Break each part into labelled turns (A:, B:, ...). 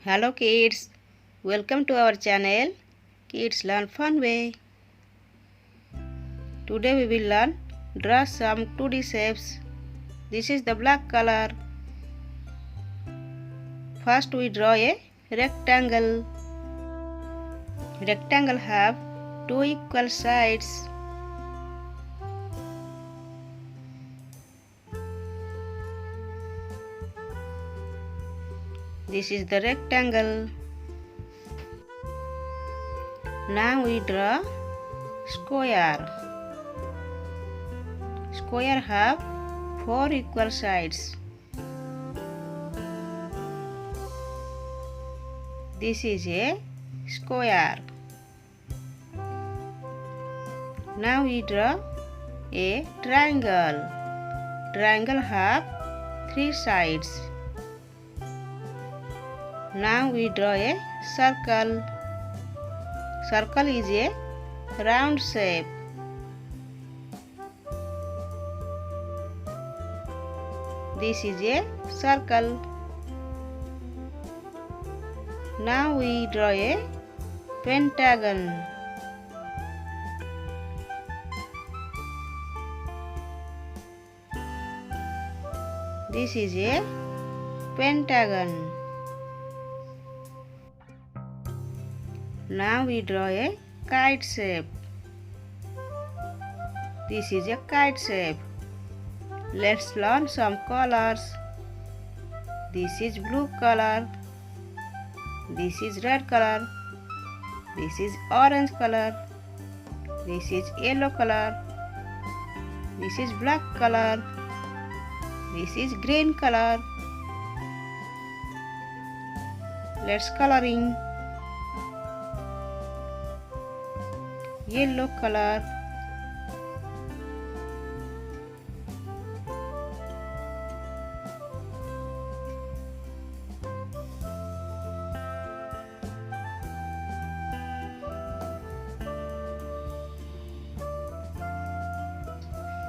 A: Hello kids, welcome to our channel Kids Learn Fun Way. Today we will learn draw some 2D shapes. This is the black color. First we draw a rectangle. Rectangle have two equal sides. This is the rectangle. Now we draw square. Square have four equal sides. This is a square. Now we draw a triangle. Triangle have three sides. Now we draw a circle. Circle is a round shape. This is a circle. Now we draw a pentagon. This is a pentagon. Now we draw a kite shape. This is a kite shape. Let's learn some colors. This is blue color. This is red color. This is orange color. This is yellow color. This is black color. This is green color. Let's coloring. Yellow color.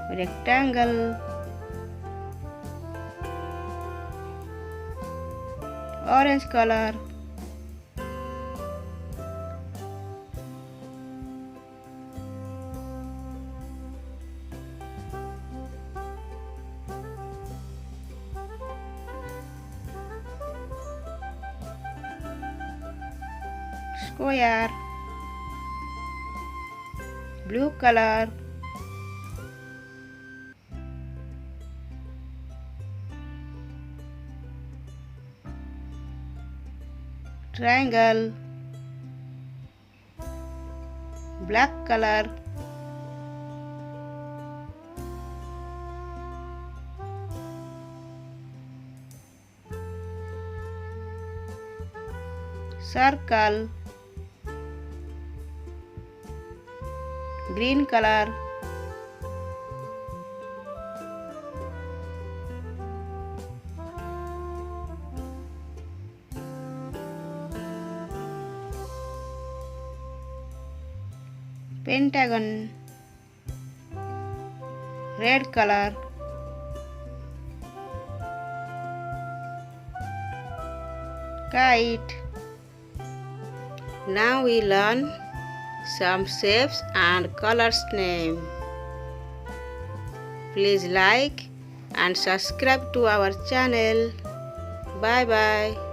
A: Rectangle. Orange color. Square. Blue color. Triangle. Black color. Circle. Green color. Pentagon. Red color. Kite. Now we learn some shapes and colors name. Please like and subscribe to our channel. Bye bye.